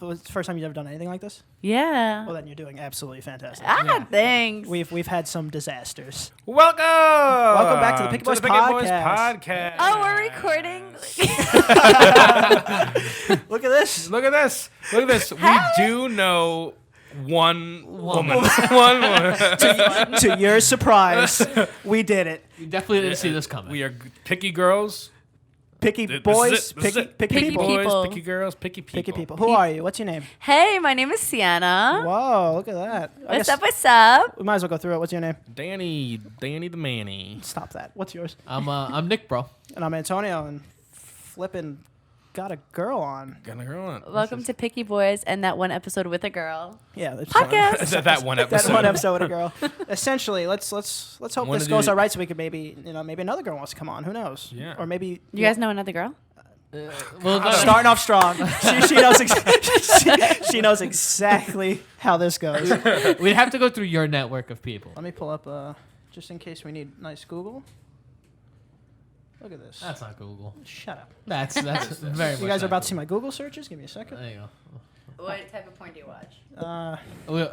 was the first time you've ever done anything like this? Yeah. Well, then you're doing absolutely fantastic. Thanks. We've had some disasters. Welcome back to the Picky Boys podcast. Oh, we're recording. Look at this. Look at this. We do know one woman. One woman. To your surprise, we did it. You definitely didn't see this coming. We are picky girls. Picky boys, picky people. people. Picky girls, picky people. Picky people. Who are you? What's your name? Hey, my name is Sienna. Whoa, look at that. What's up? We might as well go through it. What's your name? Danny the Manny. Stop that. What's yours? I'm Nick, bro. And I'm Antonio, and flipping got a girl on. Got a girl on. Welcome to Picky Boys and that one episode with a girl. Yeah, that's Podcast. That one episode. That one episode with a girl. Essentially, let's hope Wanna this goes do- all right, so we could maybe another girl wants to come on. Who knows? Yeah. Or maybe You guys know another girl? Well, starting off strong. she knows she knows exactly how this goes. we'd have to go through your network of people. Let me pull up just in case we need nice Google. Look at this. That's not Google. Shut up. That's very much. You guys are not about to see Google. my Google searches. Give me a second. There you What type of porn do you watch? go.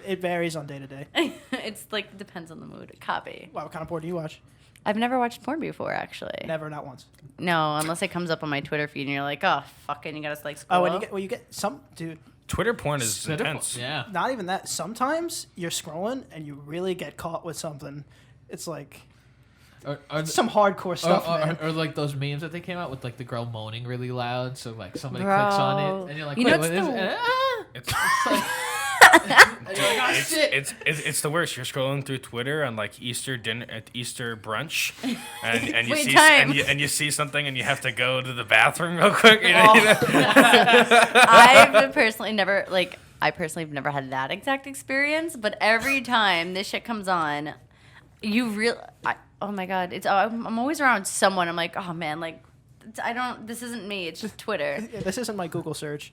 It varies on day to day. It's like depends on the mood. Copy. Wow, what kind of porn do you watch? I've never watched porn before, actually. Never, not once. No, unless it comes up on my Twitter feed and you're like, oh, fucking, you gotta like scroll. Oh, you get some dude. Twitter porn is intense. Yeah. Not even that. Sometimes you're scrolling and you really get caught with something. It's like Or some hardcore stuff, man. or like those memes that they came out with, like the girl moaning really loud, so like somebody Bro. clicks on it, and you're like, You wait, know what what's is the- it? It's, And you're like, "Ah, shit." it's the worst. You're scrolling through Twitter on like Easter dinner at Easter brunch, and you Wait, see time. and you see something and you have to go to the bathroom real quick. I've personally never I personally have never had that exact experience, but every time this shit comes on, oh my god, I'm always around someone. I'm like, oh man, like this isn't me. It's just Twitter. Yeah, this isn't my Google search.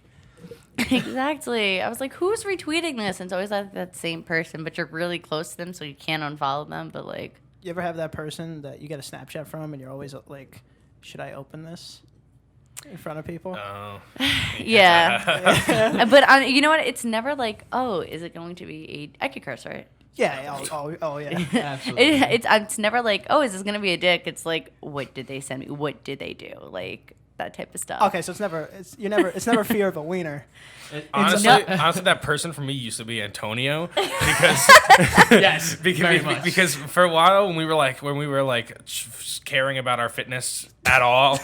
Exactly. I was like, who's retweeting this? And it's always like that same person, but you're really close to them, so you can't unfollow them. But like, You ever have that person that you get a Snapchat from and you're always like, should I open this in front of people? Oh. yeah. But you know what? It's never like, oh, is it going to be I could curse, right? Yeah. Oh, yeah. Absolutely. It's never like, oh, is this gonna be a dick? It's like, what did they send me? What did they do? Like that type of stuff. Okay, so it's never fear of a wiener. Honestly, No. that person for me used to be Antonio because Yes, very much. because for a while when we were like caring about our fitness at all,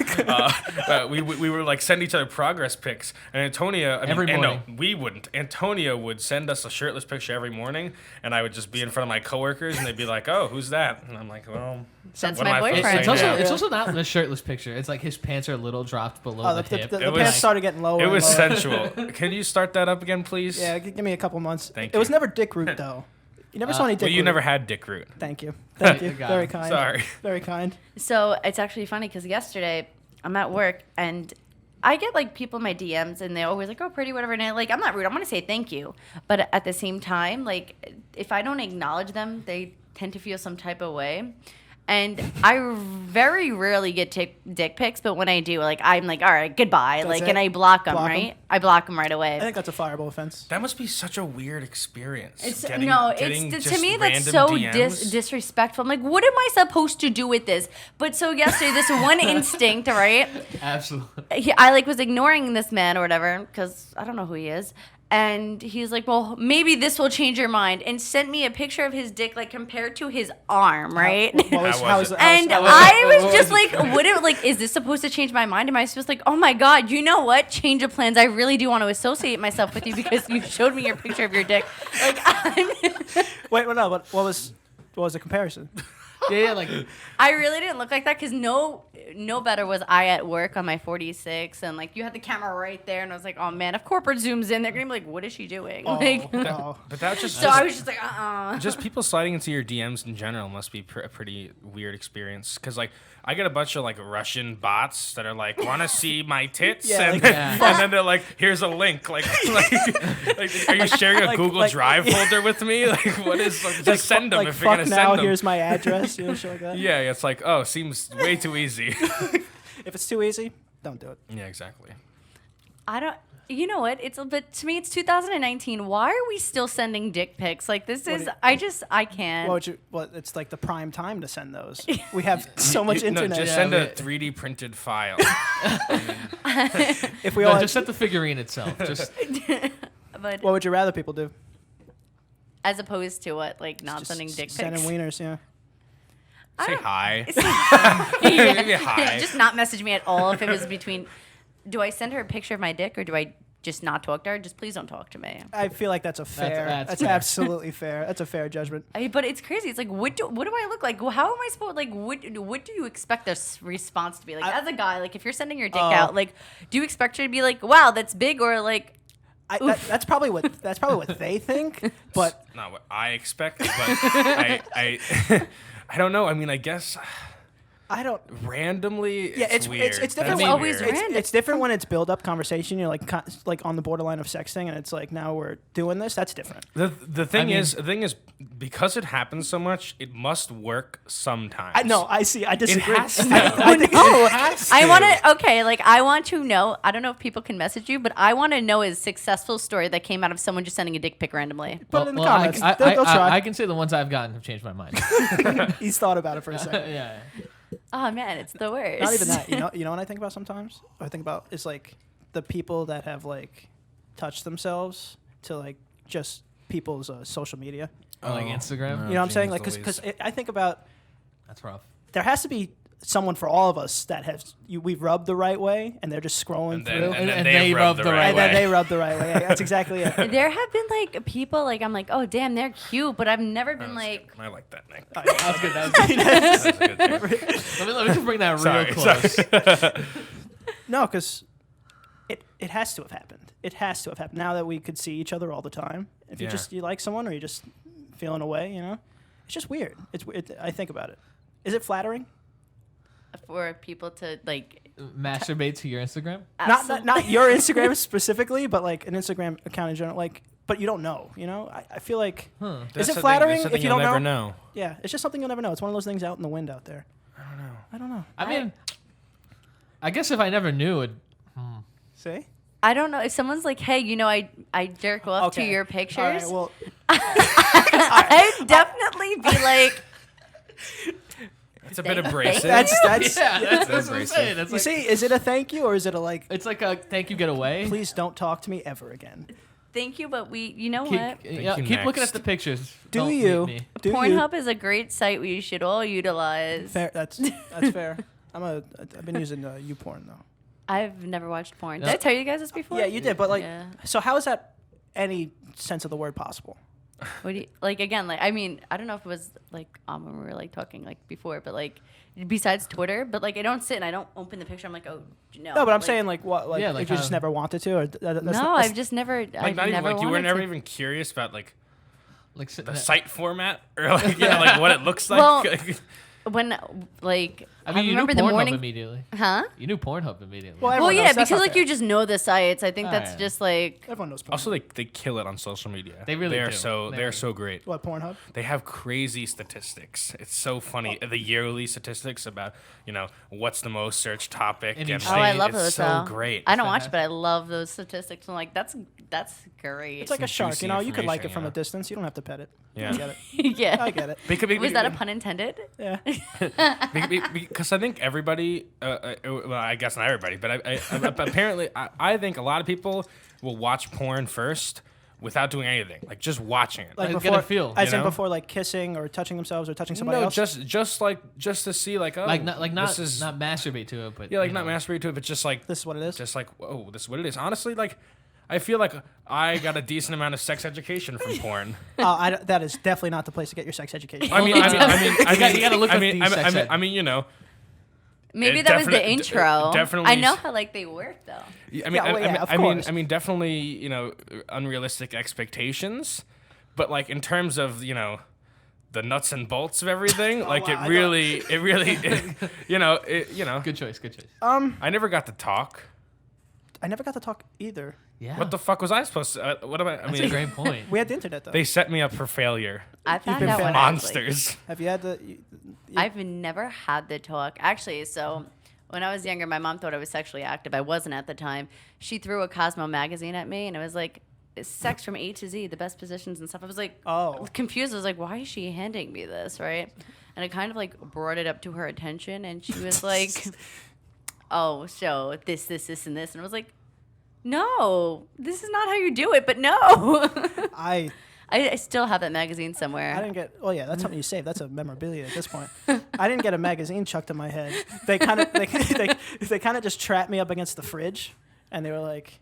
we were like send each other progress pics, and Antonio Every morning. No, we wouldn't. Antonio would send us a shirtless picture every morning, and I would just be in front of my coworkers, and they'd be like, "Oh, who's that?" And I'm like, "Well, That's what my am I supposed to boyfriend. say It's also now?" it's also not the shirtless picture. It's like his pants are a little dropped below Oh, the the hip. pants was- started getting lower. It and was lower. sensual. Can you start that up again, please? Yeah, give me a couple months. Thank It was you. never dick root though. You never saw any dick Well, root. you never had dick root. Thank you. Thank you. Got Very it. kind. Sorry. Very kind. So it's actually funny because yesterday I'm at work and I get like people in my DMs and they're always like, oh, pretty, whatever. And I'm not rude. I'm going to say thank you. But at the same time, like if I don't acknowledge them, they tend to feel some type of way. And I very rarely get dick pics, but when I do, like I'm like, all right, goodbye, That's like, it? and I block them, Block 'em? right? I block them right away. I think that's a fireable offense. That must be such a weird experience. It's getting to just me that's random so DMs. disrespectful. I'm like, what am I supposed to do with this? But so yesterday, this one instinct, right? Absolutely. I like was ignoring this man or whatever because I don't know who he is. And he's like, well, maybe this will change your mind, and sent me a picture of his dick, like compared to his arm, right? How was it? And I was just like, is this supposed to change my mind? Am I supposed to like, oh my God, you know what? Change of plans. I really do want to associate myself with you because you showed me your picture of your dick. Like, Wait, no. What was the comparison? Yeah, like I really didn't look like that because no better was I at work on my 46 and like you had the camera right there and I was like, oh man, if corporate zooms in, they're gonna be like, what is she doing? Like, Oh. But that's just so I was just like, just people sliding into your DMs in general must be a pretty weird experience. Because like I get a bunch of like Russian bots that are like, want to see my tits, Yeah, and, like- and then they're like, here's a link. Like are you sharing a Google Drive folder with me? Like what is? Like, just send them like, if you're gonna fuck now, send them. here's my address. You know, shit like that. Yeah, it's like, oh, seems way too easy. If it's too easy, don't do it. Yeah, exactly. I don't. You know what? But to me, it's 2019. Why are we still sending dick pics? Like this What is. do you- I can't. Well, it's like the prime time to send those. We have so much internet. No, just Yeah, send a but- 3D printed file. If we No, all had- just set the figurine itself. Just But what would you rather people do? as opposed to what? Like not Just sending dick pics. Sending wieners, yeah. Say hi. Yeah. Maybe hi. Just not message me at all if it was between. Do I send her a picture of my dick or do I just not talk to her? Just please don't talk to me. I feel like that's a fair. that's That's fair. absolutely fair. That's a fair judgment. But it's crazy. It's like, what do I look like? How am I supposed? Like, what do you expect their response to be? Like, as a guy, like, if you're sending your dick out, like, do you expect her to be like, wow, that's big, or like, That's probably what they think. But Not what I expect, but I don't know. I mean, I guess I don't. randomly. Yeah, it's weird. it's That's different. It's always weird. random. It's different when it's build up conversation. You're like on the borderline of sexting, and it's like now we're doing this. That's different. The thing mean- is because it happens so much, it must work sometimes. I see. I disagree. has to. I think- It has I to. want to. Okay, like, I want to know. I don't know if people can message you, but I want to know a successful story that came out of someone just sending a dick pic randomly. Put it in the I, comments. I, They'll try. I can say the ones I've gotten have changed my mind. He's thought about it for a second. Yeah. Oh man, it's the worst. Not even that. You know what I think about sometimes? What I think about is like the people that have like touched themselves to like just people's social media. Or like Instagram. You know what I'm saying? James Like, because Louise. I think about That's rough. there has to be someone for all of us that has we've rubbed the right way, and they're just scrolling And then, through, and then And they, they rub the right and way. then they rub the right way. Yeah, that's exactly it. There have been like people like I'm like, oh damn, they're cute, but I've never been like. I like that, Nick. Oh, yeah. That's good. That was good. That's a good thing. let me just bring that real Sorry, close. No, because it has to have happened. It has to have happened. Now that we could see each other all the time, if Yeah. you like someone or you're just feeling away, it's just weird. I think about it. Is it flattering? For people to like Masturbate to your Instagram. Not your Instagram specifically, but like an Instagram account in general. Like, but you don't know. I feel like Huh. is That's it the flattering thing, that's the if thing you you'll don't never know? know. Yeah, it's just something you'll never know. It's one of those things out in the wind out there. I don't know. I mean, I guess if I never knew it, See? I don't know if someone's like, hey, I jerk off to Okay. your pictures. All right, well, I'd definitely be like, It's a bit Thank abrasive. that's yeah, that's what I'm abrasive. saying. That's you like, see, is it a thank you or is it a like, it's like a thank you, get away. please don't talk to me ever again? thank you, but you know Keep, what? yeah, you keep looking next. at the pictures. Do Don't you? meet me. Do Pornhub is a great site we should all utilize. Fair. That's fair. I've been using YouPorn though. I've never watched porn. Yeah. Did I tell you guys this before? Yeah, you did, but like, Yeah. so how is that any sense of the word possible? What do you, like again? Like I mean, I don't know if it was like when we were like talking like before, but like besides Twitter, but like I don't sit and I don't open the picture. I'm like, oh no. No, but I'm like, saying like what? Like, Yeah, like if you just how- never wanted to, or that's no, I've just never. Like I've not even never like you were wanted never to. even curious about like Like sitting the there- site format or like like what it looks like. Well, when like I mean, you knew remember the Pornhub morning, immediately. huh? You knew Pornhub immediately. Well, Well, everyone yeah, knows. That's because not like fair. you just know the sites. I think Oh, that's yeah. just like Everyone knows. Pornhub. Also, they kill it on social media. They really are do. so They they're really so great. What Pornhub? They have crazy statistics. It's so funny. The yearly statistics about what's the most searched topic. And And you oh, I see- love it's those. so though. great. I don't watch, fantastic. but I love those statistics. I'm like, that's great. It's like a Some shark. juicy You could like it information, from yeah. a distance. You don't have to pet it. Yeah. I get it. yeah. I get it. Was that a pun intended? Yeah. Because I think everybody, well, I guess not everybody, but apparently, I think a lot of people will watch porn first without doing anything, like just watching it. Like Get a before, feel, as you in know? before like kissing or touching themselves or touching somebody no, else. just to see like, oh, not this is, not masturbate to it, but yeah, like you not know. masturbate to it, but just like This is what it is. just like, whoa, this is what it is. Honestly, like, I feel like I got a decent amount of sex education from porn. That is definitely not the place to get your sex education. I mean, You gotta look up these sex ed. I mean, Maybe It that was the definite- intro. definitely I know s- how like they work though. I mean, Yeah, well, yeah, of course. I mean, definitely, unrealistic expectations, but like in terms of, the nuts and bolts of everything, like wow, I it really, Good choice. Good choice. I never got to talk. I never got to talk either. Yeah. What the fuck was I supposed to? What am I? I That's a mean, great point. We had the internet though. they set me up for failure. I found been out when found. I was, like, Monsters. Have you had the? I've never had the talk. Actually, so When I was younger, my mom thought I was sexually active. I wasn't at the time. She threw a Cosmo magazine at me, and it was like, sex from A to Z, the best positions and stuff. I was like, confused. I was like, why is she handing me this, right? And I kind of like brought it up to her attention, and she was like, oh, so this, and this. And I was like, no, this is not how you do it, but no. I still have that magazine somewhere. I didn't get. Oh yeah, that's something you save. That's a memorabilia at this point. I didn't get a magazine chucked in my head. They kind of they kind of just trapped me up against the fridge, and they were like,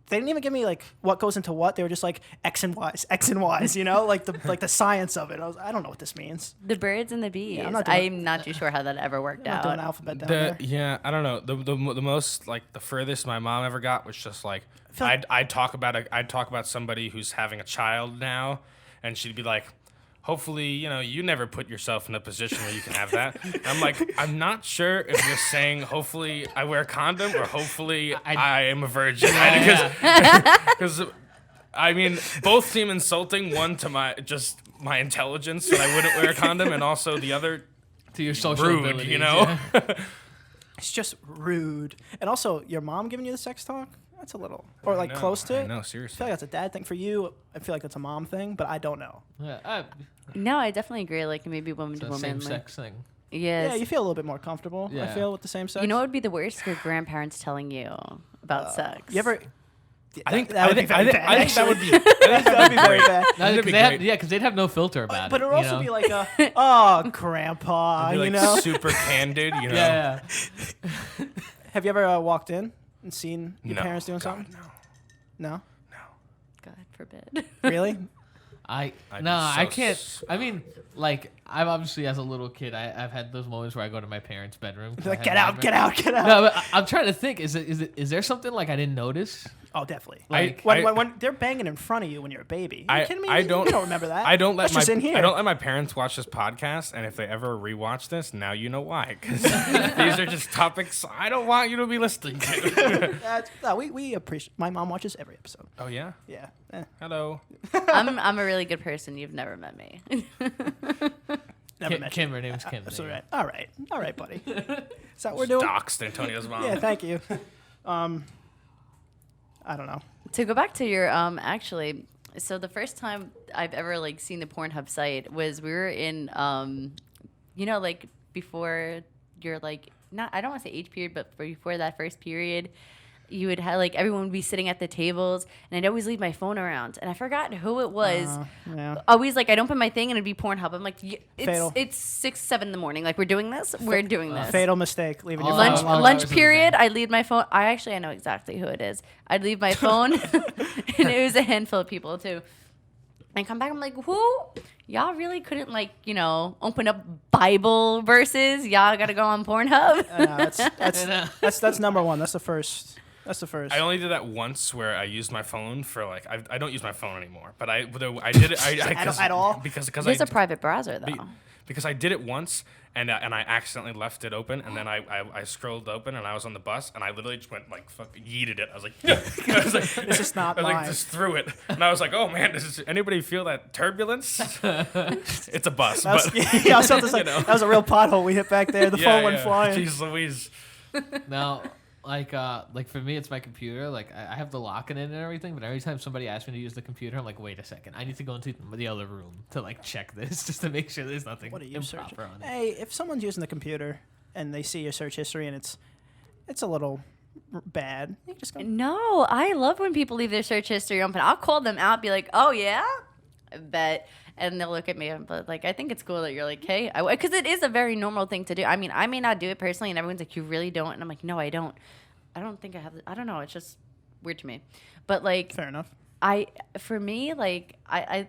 they didn't even give me like what goes into what. They were just like X and Y's, you know, like the science of it. I don't know what this means. The birds and the bees. Yeah, I'm not too sure how that ever worked out. Doing alphabet down there. Yeah, I don't know. The most like the furthest my mom ever got was just like I'd talk about somebody who's having a child now, and she'd be like, hopefully, you never put yourself in a position where you can have that. I'm like, I'm not sure if you're saying hopefully I wear a condom or hopefully I am a virgin. Because I mean, both seem insulting. One to my intelligence that I wouldn't wear a condom, and also the other to your social rude. abilities, Yeah. It's just rude. And also, your mom giving you the sex talk? That's a little, or like close to it. No, I seriously. feel like that's a dad thing for you. I feel like that's a mom thing, but I don't know. Yeah, No, I definitely agree. Like maybe woman to it's a woman. same sex thing. Yes. Yeah, you feel a little bit more comfortable. I Yeah. feel with the same sex. You know what would be the worst? Your grandparents telling you about sex. You ever? I think that would be very bad. I think that would be. that would be very bad. No, That'd be because they'd have no filter about But it. it would also be like oh, grandpa, Be like you know? super candid, Yeah. Have you ever walked in and seen your No, parents doing God, something? No. God forbid. Really? I so can't. I mean, like I've obviously as a little kid, I've had those moments where I go to my parents' bedroom. 'cause I Like, have get my out, get out, get out. No, but I'm trying to think. Is there something like I didn't notice? Oh, definitely. Like, when they're banging in front of you when you're a baby. Are you kidding me? I You don't remember that. I don't let That's just in here. I don't let my parents watch this podcast, and if they ever rewatch this, now you know why. Because these are just topics I don't want you to be listening to. No, we appreciate. My mom watches every episode. Oh yeah. Yeah. Hello. I'm a really good person. You've never met me. Never met Kim, her name's Kim. That's all right. All right, buddy. Is that what we're doing? Doxed Antonio's mom. Yeah, thank you. I don't know. To go back to your actually, so the first time I've ever like seen the Pornhub site was we were in like before your like not I don't want to say age period, but before that first period, you would have like everyone would be sitting at the tables, and I'd always leave my phone around, and I forgot who it was. Yeah. Always like I'd open my thing and it'd be Pornhub. I'm like, Fatal. it's 6, 7 in the morning. Like we're doing this. We're doing this. Fatal mistake. Leaving your Lunch phone alone. lunch period. I'd leave my phone. I know exactly who it is. I'd leave my phone, and it was a handful of people too. And come back. I'm like, who? Y'all really couldn't open up Bible verses. Y'all got to go on Pornhub. That's number one. That's the first. That's the first. I only did that once where I used my phone for like I don't use my phone anymore, but I did it At all? because There's a private browser though. because I did it once and I accidentally left it open, and then I scrolled open and I was on the bus and I literally just went like fucking yeeted it. I was like, I was like This is not I was like mine. just threw it, and I was like, oh man, anybody feel that turbulence? It's a bus, That's, but yeah, I was about to say, that was a real pothole we hit back there. The phone went flying. Jeez Louise. Now, like for me, it's my computer. Like I have the lock in it and everything, but every time somebody asks me to use the computer, I'm like, wait a second, I need to go into the other room to like check this just to make sure there's nothing What are you searching? improper on it. Hey, if someone's using the computer and they see your search history and it's a little bad, you just go. No, I love when people leave their search history open. I'll call them out, be like, oh yeah, I bet. And they'll look at me, but like I think it's cool that you're like, hey, because it is a very normal thing to do. I mean, I may not do it personally, and everyone's like, you really don't, and I'm like, no, I don't. I don't think I have. I don't know. It's just weird to me. But like, Fair enough. For me, like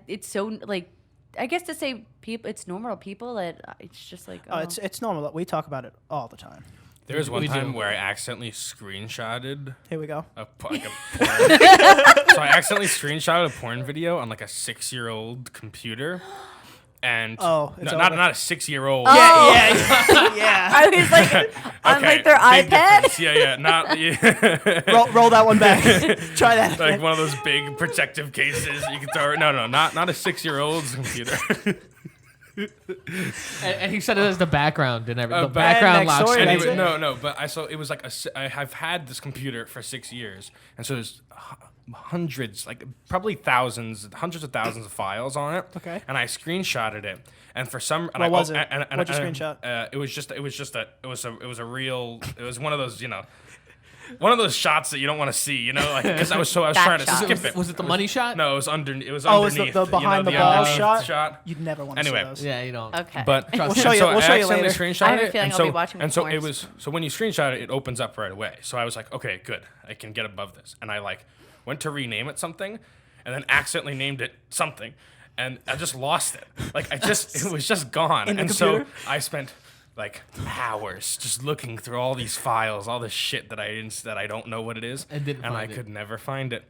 it's so like, I guess to say people, it's normal people that it's just like, Oh, it's normal. We talk about it all the time. There was one We do. time where I accidentally screenshotted Here we go. a porn. So I accidentally screenshotted a porn video on like a 6-year-old computer, and Oh, it's not over. a 6-year-old. Yeah. I was like on like their big iPad. difference. Yeah, not roll that one back. Try that. like one of those big protective cases you can throw. No, not a 6-year-old's computer. And he said it as the background and everything. The but- background next lock story, screen. that's it. No, but I saw it was like I have had this computer for 6 years, and so there's hundreds, like probably thousands, hundreds of thousands of files on it. Okay. And I screenshotted it, and for some, and What I, was it? And, What'd you screenshot? It was one of those, one of those shots that you don't want to see, like because I was That trying to shot. skip it. Was it the money shot? No, it was underneath. It was Oh, it's underneath. the behind the ball underneath shot? You'd never want to Anyway. see those. Yeah, you don't. Okay. But We'll show you- so we'll show I you accidentally later. screenshot I have a it, feeling and I'll so be watching and so porn it was so when you screenshot it, it opens up right away. So I was like, okay, good, I can get above this, and I went to rename it something, and then accidentally named it something, and I just lost it. It was just gone, In the and so computer? I spent hours just looking through all these files, all this shit that I don't know what it is, And didn't I find it. could never find it,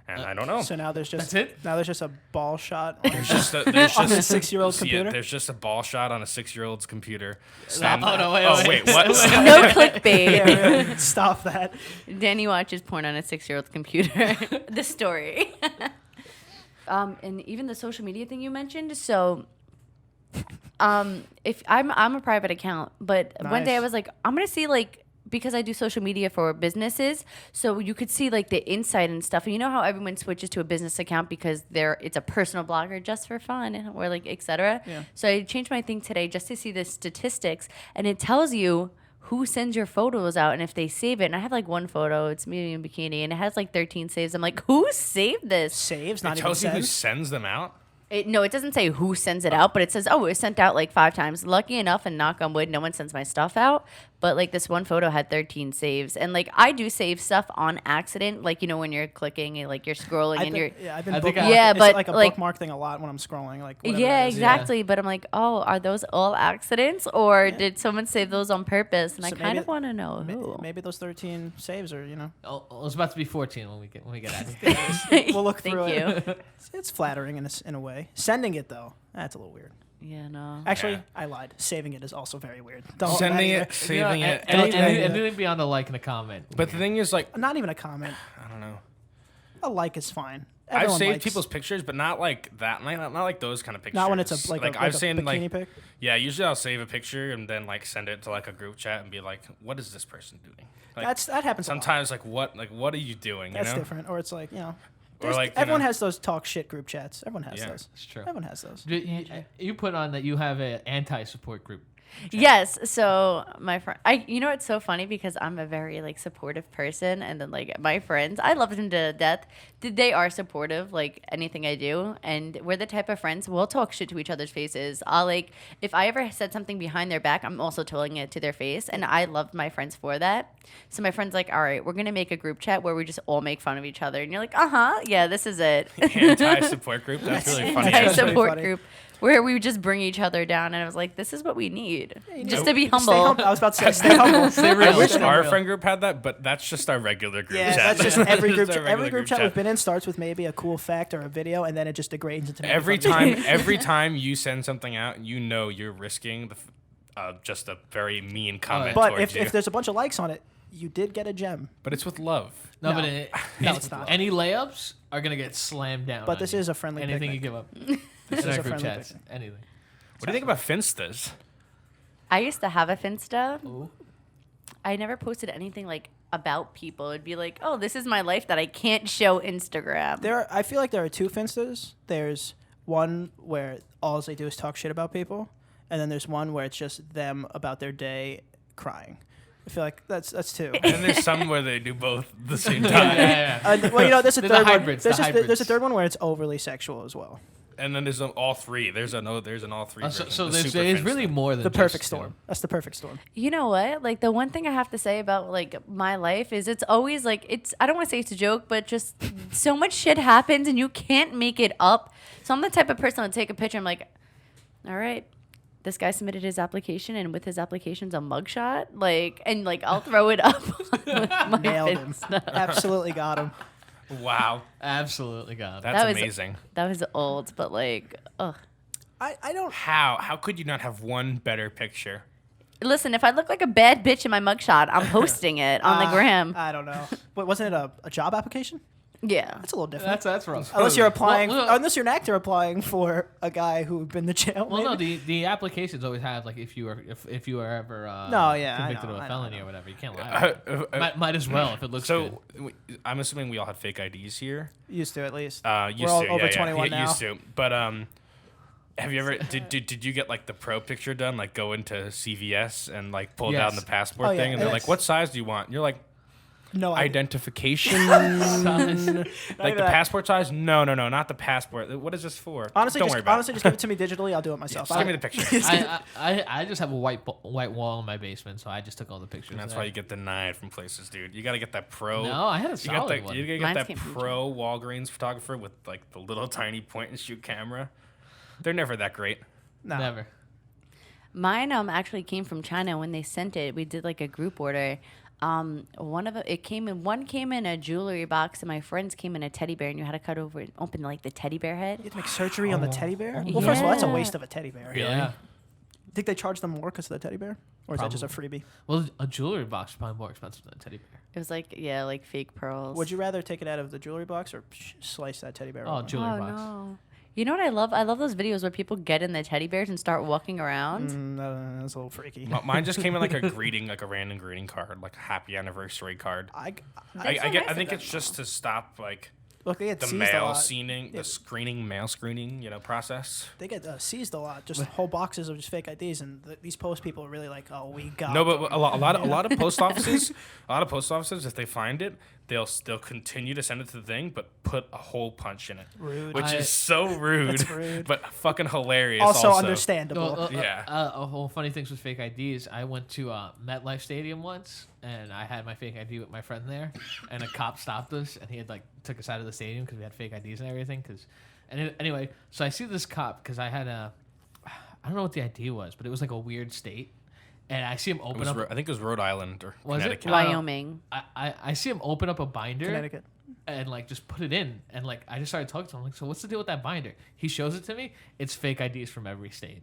and I don't know. So now there's just That's it? Now there's just a ball shot. There's just On a 6-year-old's see it, computer? There's just a ball shot on a 6-year-old's computer. Stop. And- Oh, no, wait. what? No clickbait. Yeah, really. Stop that. Danny watches porn on a 6-year-old's computer. The story. And even the social media thing you mentioned. So, if I'm a private account, but one day I Nice. was like, I'm gonna see because I do social media for businesses, so you could see the insight and stuff. And you know how everyone switches to a business account because it's a personal blogger just for fun or etc. Yeah. So I changed my thing today just to see the statistics, and it tells you who sends your photos out and if they save it. And I have one photo, it's me in bikini, and it has 13 saves. I'm like, who saved this? Saves, It not even tells you who sends. sends them out. No, it doesn't say who sends it out, but it says, oh, it was sent out 5 times. Lucky enough, and knock on wood, no one sends my stuff out. But this one photo had 13 saves. And I do save stuff on accident. When you're clicking and you're scrolling and you're. I've been I think bookmarked. Yeah, It's but, like a bookmark thing a lot when I'm scrolling. Whatever Yeah, that is. exactly. But I'm like, oh, are those all accidents, or did someone save those on purpose? And So I kind maybe- of want to know who. Maybe those 13 saves are, Oh, it's about to be 14 when we get out of here. We'll look through Thank it. It's flattering in a way. Sending it though, that's a little weird. Yeah, no. Actually, Yeah. I lied. Saving it is also very weird. Don't Sending that it, either. saving it. Anything beyond a like and a comment. But the thing is, Not even a comment. I don't know. A like is fine. I've Everyone saved likes- people's pictures, but not like that. Not like those kind of pictures. Not when it's a I've seen bikini pic. Yeah, usually I'll save a picture and then send it to a group chat and be like, "What is this person doing?" That happens. a lot. sometimes. What are you doing? That's you know? different. Or it's Or everyone has those talk shit group chats. Everyone has Yeah, those. It's true. Everyone has those. You put on that you have an anti-support group. Yes. So my friend, you know, it's so funny because I'm a very supportive person, and then my friends, I love them to death. They are supportive, anything I do, and we're the type of friends we'll talk shit to each other's faces. I'll if I ever said something behind their back, I'm also telling it to their face, and I loved my friends for that. So my friend's all right, we're gonna make a group chat where we just all make fun of each other, and you're yeah, this is it. Anti-support group. That's really funny. That's really Anti-support funny. group. Where we just bring each other down, and I was like, "This is what we need, just know, to be Stay humble." humble. I was about to say, stay humble. I wish Stay our humble. friend group had that, but that's just our regular group Yeah, chat. that's just every group. That's our Every regular group chat we've been in starts with maybe a cool fact or a video, and then it just degrades into making Every fun of time, every time you send something out, you're risking just a very mean comment But towards you. if there's a bunch of likes on it, you did get a gem. But it's with love. No, No. but No, it's not. any layups are gonna get slammed down. But on this you. is a friendly anything picnic. you give up. This In is our a group friendly chats, picnic. anything. What do you think about Finstas? I used to have a Finsta. Ooh. I never posted anything about people. It'd be oh, this is my life that I can't show Instagram. I feel like there are two Finstas. There's one where all they do is talk shit about people, and then there's one where it's just them about their day crying. I feel like that's two. And then there's some where they do both at the same Yeah, time. yeah, yeah. Well, there's a They're the third one. hybrids, There's the there's a hybrids. third one where it's overly sexual as well. And then there's all three. There's an all three. So, version, so the there's, super there's Finsta. really more than The just, perfect you know, storm. That's the perfect storm. You know what? The one thing I have to say about my life is it's always it's I don't want to say it's a joke, but just so much shit happens and you can't make it up. So I'm the type of person to take a picture. I'm like, all right, this guy submitted his application, and with his application's a mugshot. And I'll throw it up. with my Nailed him. Finsta. Absolutely got him. Wow, Absolutely, God. that's That was- amazing. That was old, but ugh. I don't. How could you not have one better picture? Listen, if I look like a bad bitch in my mugshot, I'm posting it on the gram. I don't know. Wait, wasn't it a job application? Yeah. That's a little different. That's rough. Unless you're applying, Well, unless you're an actor applying for a guy who'd been to jail. Well, no, maybe? the applications always have like if you were ever No, yeah, I convicted know, of a I know, felony I know. or whatever, you can't lie. Might as well if it looks good. So I'm assuming we all had fake IDs here. Used to at least. Used We're all to, over yeah, 21 yeah, now. used to. But have you ever did you get like the pro picture done? Like go into CVS and like pull down Yes. the passport Oh, yeah, thing, and they're yes. like, "What size do you want?" And you're like, No, identification, Size. like the that. passport size. No, not the passport. What is this for? Honestly, don't just worry about honestly, just give it to me digitally. I'll do it myself. Just give me the picture. I just have a white wall in my basement, so I just took all the pictures. And that's there. why you get denied from places, dude. You got to get that pro. No, I had a You got solid that. one. You gotta get Mine that came from pro Walgreens photographer with like the little tiny point and shoot camera. They're never that great. No. Never. Mine actually came from China. When they sent it, we did like a group order. One came in a jewelry box, and my friend's came in a teddy bear, and you had to cut over and open like the teddy bear head. You had to make surgery on the teddy bear. Well, Yeah. first of all, that's a waste of a teddy bear. Yeah. Think they charge them more because of the teddy bear, or is that just a freebie? Well, a jewelry box is probably more expensive than a teddy bear. It was like like fake pearls. Would you rather take it out of the jewelry box or slice that teddy bear? Oh, open? jewelry Oh box. no! You know what I love? I love those videos where people get in the teddy bears and start walking around. No, that's a little freaky. Mine just came in like a greeting, like a random greeting card, like a happy anniversary card. I That's I so get. nice I think of it's just to stop like look, they get the seized a mail lot. screening, the mail screening, process. They get seized a lot. Just whole boxes of just fake IDs, and these post people are really like, oh, we got. No, them. but a lot of post offices, if they find it, they'll continue to send it to the thing, but put a hole punch in it, Rude. which is so rude, That's rude. but fucking hilarious. Also understandable. Well, Yeah. A whole funny things with fake IDs. I went to MetLife Stadium once, and I had my fake ID with my friend there, and a cop stopped us, and he had like took us out of the stadium because we had fake IDs and everything. Anyway, so I see this cop because I had I don't know what the ID was, but it was like a weird state, and I see him open up. I think it was Rhode Island or Was it? Connecticut. Wyoming. I see him open up a binder. Connecticut. And like just put it in, and like I just started talking to him. I'm like, so what's the deal with that binder? He shows it to me. It's fake IDs from every state.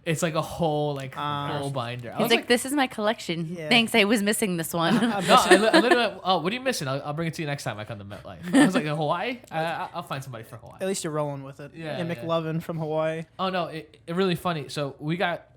It's like a whole whole binder. I He's was like, "This is my collection. Yeah. Thanks, I was missing this one." no, I literally went, oh, what are you missing? I'll bring it to you next time I come to MetLife. I was like, Hawaii? I'll find somebody for Hawaii. At least you're rolling with it. Yeah, And yeah. McLovin from Hawaii. Oh no, it really funny. So we got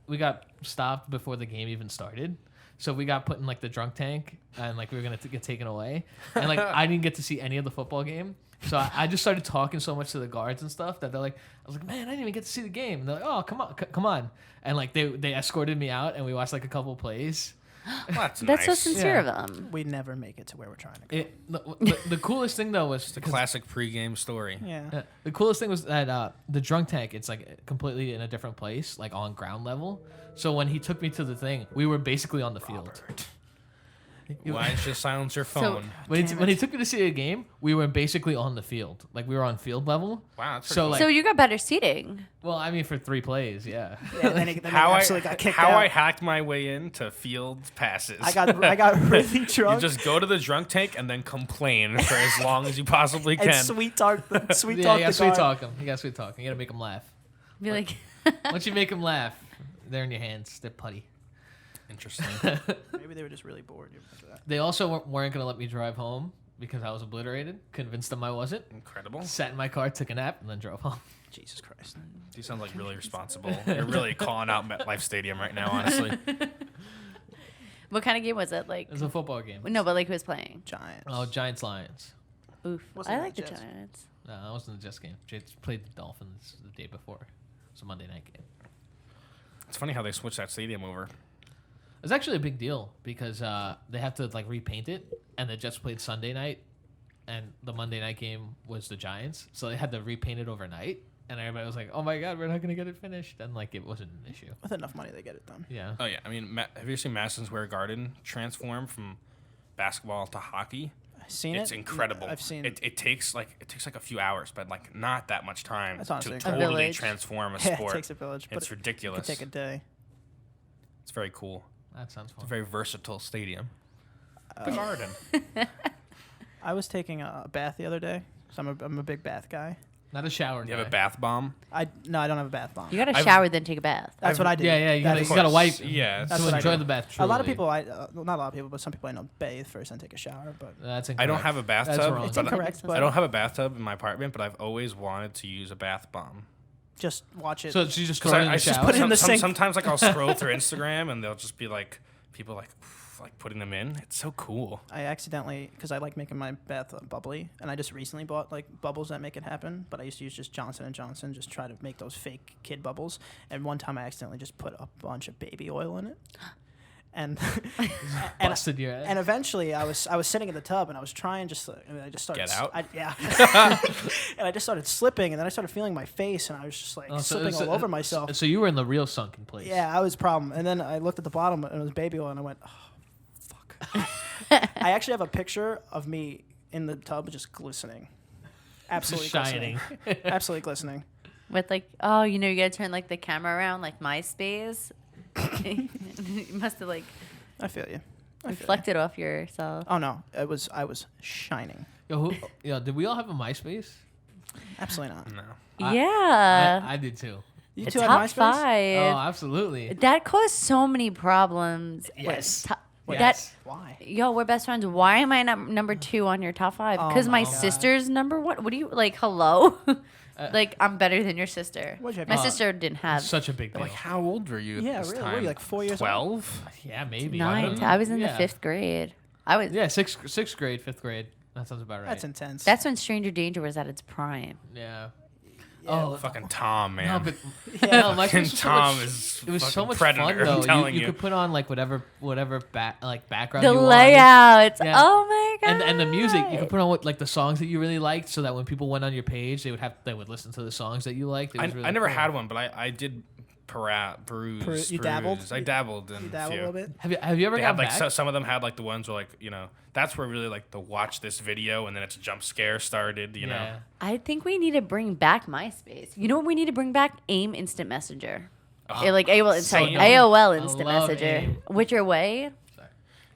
stopped before the game even started. So we got put in like the drunk tank, and like we were gonna get taken away, and like I didn't get to see any of the football game. So I just started talking so much to the guards and stuff that they're like, I was like, man, I didn't even get to see the game. And they're like, oh, come on, and like they escorted me out, and we watched like a couple plays. Well, that's That's so nice. sincere Yeah. of them. We never make it to where we're trying to go. The coolest thing though was It's a classic pregame story. Yeah. the coolest thing was that the drunk tank, it's like completely in a different place, like on ground level. So when he took me to the thing, we were basically on the field. Why don't you silence your phone? When he took me to see a game, we were basically on the field. Like we were on field level. Wow, that's So, pretty like- So you got better seating. Well, I mean for 3 plays, yeah. Yeah, then he how absolutely got kicked how out. I hacked my way into field passes. I got really You drunk just go to the drunk tank and then complain for as long as you possibly can. and sweet talk Yeah, talk you the gotta sweet guard. talk him. You gotta sweet talk him. You gotta make him laugh. Be like, Once you make him laugh, they're in your hands. They're putty. Interesting. Maybe they were just really bored. After that. They also weren't gonna let me drive home because I was obliterated. Convinced them I wasn't. Incredible. Sat in my car, took a nap, and then drove home. Jesus Christ. You sound like really responsible. You're really calling out MetLife Stadium right now, honestly. what kind of game was it? Like, It was a football game. no, but like who was playing? Giants. Oh, Giants Lions. Oof. Wasn't I it like the Jets? Giants. No, I wasn't the Jets game. Jets played the Dolphins the day before. It's a Monday night game. It's funny how they switched that stadium over. It's actually a big deal because they have to like repaint it, and the Jets played Sunday night, and the Monday night game was the Giants, so they had to repaint it overnight, and everybody was like, "Oh my God, we're not gonna get it finished," and like it wasn't an issue. With enough money, they get it done. Yeah. Oh yeah, I mean, have you seen Madison Square Garden transform from basketball to hockey? Seen It's it? incredible. I've seen it. Takes like a few hours, but like not that much time That's to honestly totally village. transform a Yeah, sport. it takes a village. But It's it ridiculous. could take a day. It's very cool. That sounds It's a fun. very versatile stadium. The Garden. I was taking a bath the other day. So I'm a big bath guy. Not a shower. You have a guy. bath bomb? No, I don't have a bath bomb. You gotta I've- shower then take a bath. That's what I do. Yeah, you That is- gotta wipe. Yeah, That's to what I enjoy do. the bath. A lot of truly. people, well, not a lot of people, but some people I know bathe first and take a shower. But That's incorrect. I don't have a That's bathtub. wrong. it's but incorrect. But I don't have a bathtub in my apartment, but I've always wanted to use a bath bomb. just watch it. So you just Because throw it in I the just shower. put it in the sink. Sometimes like I'll scroll through Instagram and they'll just be like people like putting them in. It's so cool. I accidentally, because I like making my bath bubbly, and I just recently bought like bubbles that make it happen. But I used to use just Johnson & Johnson, just try to make those fake kid bubbles. And one time I accidentally just put a bunch of baby oil in it, and busted your ass. and eventually I was sitting in the tub and I was trying and I just started Get out? yeah, and I just started slipping, and then I started feeling my face, and I was just like slipping all over myself. So you were in the real sunken place. Yeah, I was a problem. And then I looked at the bottom and it was baby oil, and I went, oh, fuck. I actually have a picture of me in the tub just glistening. Absolutely shining. glistening. Absolutely glistening. With like, oh, you gotta turn like the camera around like MySpace. You must have like I feel you. I feel you. reflected off yourself. Oh no, I was shining. Yo, did we all have a MySpace? Absolutely not. No. Yeah. I did too. You The two had top MySpace? five. Oh, absolutely. That caused so many problems. Yes. That Why? yo, we're best friends. Why am I number 2 on your top 5? Oh Because my my God. sister's number 1. What do you like? Hello, like I'm better than your sister. What'd you have? My Uh, sister didn't have Such a big deal. Like how old were you? At Yeah, this really? Time? Were you like 4 years old? 12? Yeah, maybe. 9. I was in the Yeah. 5th grade. I was. Yeah, sixth grade, 5th grade. That sounds about right. That's intense. That's when Stranger Danger was at its prime. Yeah. Yeah, Fucking Tom, man. No, but Yeah. no, my Fucking was so Tom much, is it was so fucking much predator, fun I'm though. telling You you. could put on like whatever background The you wanted. layouts. Yeah. Oh my god. And the music, you could put on what like the songs that you really liked, so that when people went on your page, they would listen to the songs that you liked. It was really I never cool. had one, but I did peruse. You dabbled? I dabbled in You a dabble a few. little bit? Have you ever They got had like back? some of them had like the ones where like that's where really like the watch this video and then it's a jump scare started. You know. I think we need to bring back MySpace. You know what we need to bring back? AIM Instant Messenger. Oh, Like AOL, sorry, same. AOL Instant love Messenger. AIM. Which your way?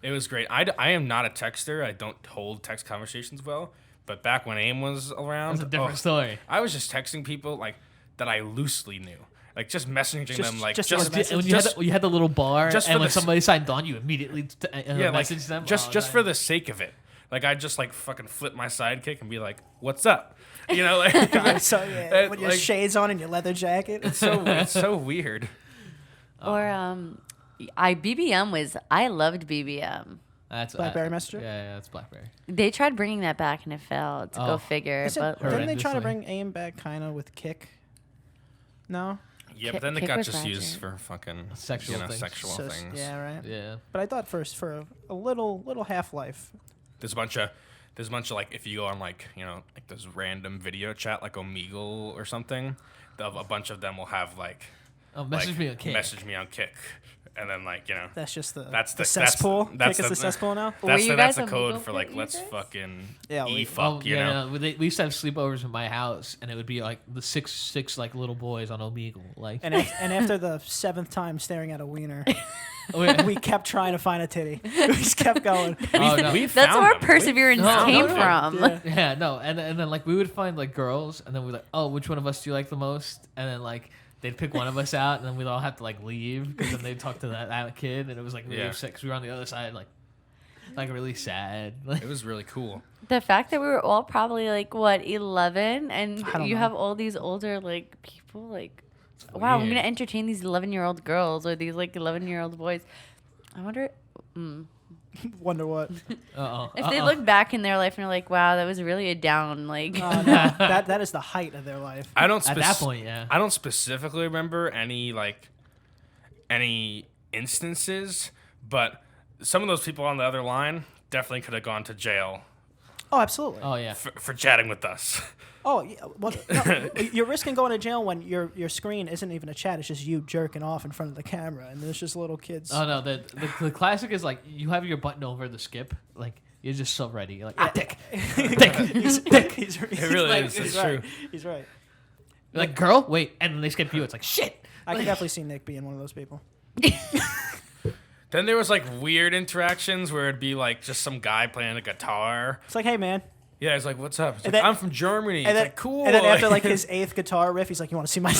It was great. I am not a texter. I don't hold text conversations well. But back when AIM was around, That's a different story. I was just texting people like that I loosely knew, like just messaging them like just just, for the message. When just you had the little bar, just and for when the s- somebody signed on, you immediately yeah, like messaged them. just Oh, for the sake of it. Like I just like fucking flip my sidekick and be like, "What's up?" You know, like So yeah, with your like, shades on and your leather jacket. it's so weird. Or BBM was. I loved BBM. That's BlackBerry Messenger? Yeah, that's BlackBerry. They tried bringing that back and it failed. Oh. Go figure. Is it, But didn't they try to horrendously. bring AIM back kind of with Kick? No? Yeah, but then it Kick got was just used ratchet. for fucking Sexual things. sexual So- things. Yeah, right. Yeah. But I thought first for a little half-life. There's a bunch of like if you go on like like this random video chat like Omegle or something, a bunch of them will have like Message like, me on Kick. message me on Kick, and then like That's just the That's the- cesspool. that's Kick is the- the cesspool now. Were that's you that's guys the code Omegle for like let's users? fucking Yeah, we- fuck you know. We used to have sleepovers in my house, and it would be like the six like little boys on Omegle, like. And after the 7th time staring at a wiener, Oh, yeah. we kept trying to find a titty. We just kept going. Oh, no. We That's found where them. perseverance No, came no, no. from. Yeah. Yeah, no, and then like we would find like girls, and then we're like, oh, which one of us do you like the most? And then like they'd pick one of us out, and then we'd all have to like leave because then they'd talk to that kid, and it was like really Yeah. upset 'cause we were on the other side, like really sad. Like, It was really cool. The fact that we were all probably like what 11, and I don't you know. have all these older like people like, wow, I'm weird. gonna entertain these 11-year-old girls or these like 11-year-old boys. I wonder Wonder what? if they look back in their life and they're like, wow, that was really a down like. Oh, no. That is the height of their life. I don't at that point, yeah. I don't specifically remember any instances, but some of those people on the other line definitely could have gone to jail Oh, absolutely. Oh yeah. for chatting with us. Oh, yeah, well, no, you're risking going to jail when your screen isn't even a chat. It's just you jerking off in front of the camera, and there's just little kids. Oh no, the classic is like you have your button over the skip, like you're just so ready. You're like, dick. He's It really like, is. It's he's true. right. He's right. You're like, girl, wait, and then they skip you. It's like shit. I can definitely see Nick being one of those people. Then there was like weird interactions where it'd be like just some guy playing a guitar. It's like, hey man, Yeah, he's like, "What's up?" He's And like, then- "I'm from Germany." And It's then, like, "Cool." And then after like his 8th guitar riff, he's like, "You want to see my?"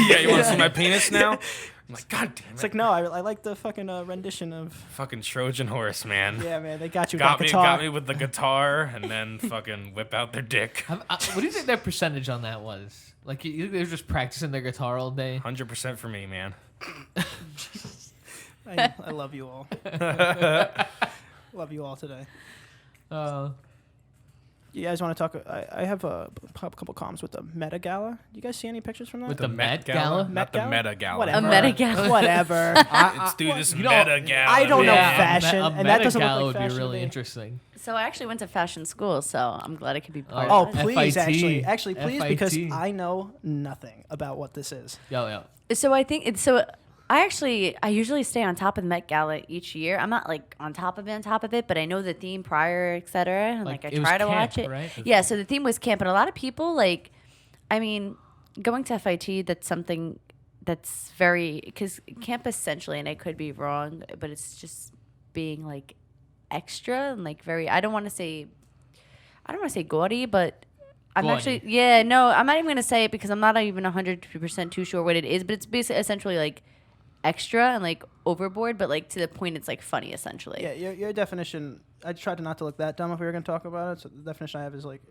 yeah, you want to see my penis now? I'm like, "God damn it!" It's like, no, I like the fucking rendition of. fucking Trojan horse, man. Yeah, man, they got you with Got that me, guitar. got me with the guitar, and then fucking whip out their dick. What do you think their percentage on that was? Like, you think they were just practicing their guitar all day? 100% for me, man. I love you all. Love you all today. You guys want to talk? I have a couple comms with the Meta Gala. You guys see any pictures from that? With the Met Gala? Not Met the Gala? Meta Gala. Whatever. A Meta Gala. Whatever. Let's do this you know, Meta Gala. I don't know man. fashion, a and that Met doesn't look Gala like would be fashion to really me. interesting. So I actually went to fashion school, so I'm glad I could be part Oh, of it. please, FIT. actually, please, because FIT. I know nothing about what this is. Yo. So I think it's so. I usually stay on top of the Met Gala each year. I'm not like on top of it, but I know the theme prior, etc. And Like, like it I was try to camp, watch it. right? Yeah, so the theme was camp, and a lot of people like, I mean, going to FIT, that's something that's very because camp essentially, and I could be wrong, but it's just being like extra and like very. I don't want to say gaudy, but I'm Gaudy. actually yeah no, I'm not even gonna say it because I'm not even 100% too sure what it is, but it's basically essentially like extra and like overboard, but like to the point it's like funny essentially. Yeah, your definition. I tried to not to look that dumb if we were going to talk about it. So the definition I have is like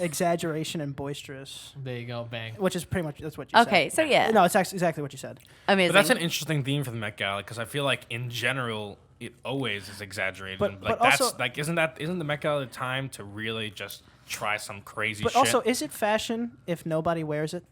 exaggeration and boisterous, There you go, bang. which is pretty much that's what you said. Okay, so yeah, No, it's exactly what you said. amazing. But that's an interesting theme for the Met Gala because I feel like in general it always is exaggerated. But like also- that's like isn't the Met Gala the time to really just try some crazy But shit? also, is it fashion if nobody wears it?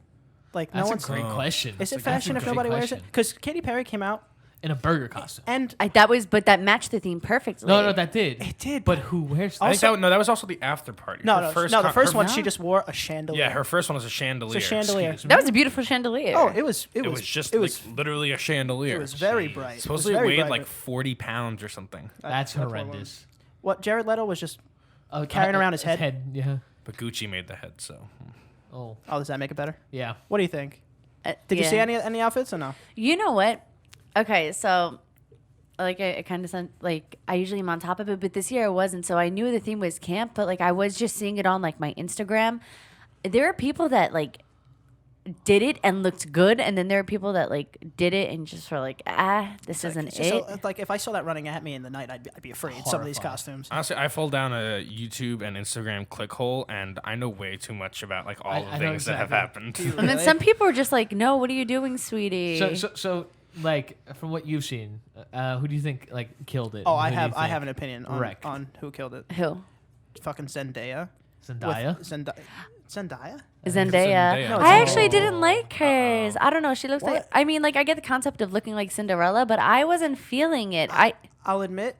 Like That's no a one's. great question. Is it That's a fashion if great nobody wears it? question. Because Katy Perry came out In a burger costume. and but that matched the theme perfectly. No, that did. It did, But who wears I that? think that was also the after party. no, Her no, first no. The con- first her- one, she just wore a chandelier. Yeah, her first one was a chandelier. It's a chandelier. Excuse me. that was a beautiful chandelier. Oh, it was. It was just It was. like literally a chandelier. It was very bright. It was Supposedly very weighed bright, like but- 40 pounds or something. That's what one. horrendous. What Jared Leto was just. Oh, Carrying around his head? Yeah. But Gucci made the head, so. Oh, Oh, does that make it better? yeah. What do you think? Did you Yeah. see any outfits or no? You know what? Okay, so like I kind of like I usually am on top of it, but this year I wasn't. So I knew the theme was camp, but like I was just seeing it on like my Instagram. There are people that like did it and looked good, and then there are people that like did it and just were like, this isn't It's just it. so, like if I saw that running at me in the night, I'd be afraid. Some of these Horrified. costumes. Honestly, I fall down a YouTube and Instagram click hole, and I know way too much about like all I the know things that have exactly. happened. Do you And then really? some people are just like, no, what are you doing, sweetie? So, like, from what you've seen, who do you think like killed it? Oh, and I who do you have think an opinion wrecked? on who killed it. Who? Fucking Zendaya. Zendaya. Zendaya. Zendaya. No, I Zendaya. actually didn't like hers. I don't know. She looks like. What? I mean, like I get the concept of looking like Cinderella, but I wasn't feeling it. I'll admit,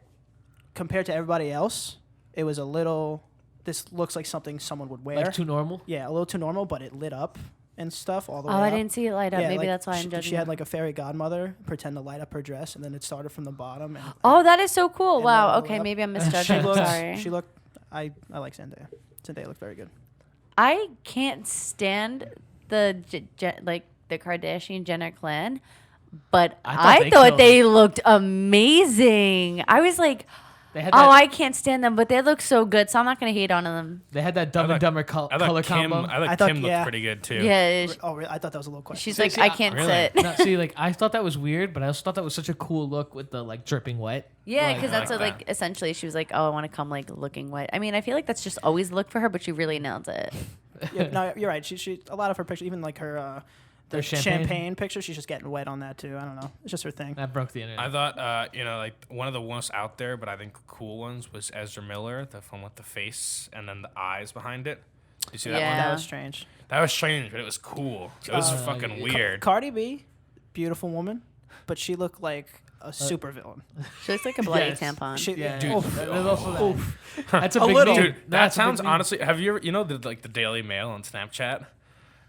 compared to everybody else, it was a little. This looks like something someone would wear. Like too normal. Yeah, a little too normal, but it lit up and stuff all the way Oh, up. I didn't see it light up. Yeah, Maybe like, that's why I'm she, judging. She had her. like a fairy godmother pretend to light up her dress, and then it started from the bottom. And Oh, that is so cool! And Wow. then Okay, up. maybe I'm she misjudging. looked. Sorry. She looked. I like Zendaya. Zendaya looked very good. I can't stand the like the Kardashian Jenner clan, but I thought killed they it. looked amazing. I was like, They had oh, that, I can't stand them, but they look so good, so I'm not gonna hate on them. They had that Dumb and Dumber color I thought Kim, combo. I I thought thought- Kim looked yeah. pretty good too. Yeah, Oh, really? I thought that was a little question. she's See, like, see, I I- can't Really? sit. No, see, like I thought that was weird, but I also thought that was such a cool look with the like dripping wet. Yeah, Like, because I that's like what, like that. essentially she was like, oh, I want to come like looking wet. I mean, I feel like that's just always the look for her, but she really nailed it. Yeah, no, you're right. She a lot of her pictures, even like her the Her champagne. champagne? picture, she's just getting wet on that too. I don't know. It's just her thing. That broke the internet. I thought, like one of the most out there, but I think cool ones was Ezra Miller, the one with the face and then the eyes behind it. Did you see that Yeah. one? That was strange. That was strange, but it was cool. It was fucking yeah. weird. Cardi B, beautiful woman, but she looked like a super villain. She looks like a bloody Yes. tampon. She, yeah, Dude. oof. there's also that. Oof. That's a A big little. meme. Dude, No, that that's a big sounds meme. honestly. Have you ever, the Daily Mail on Snapchat?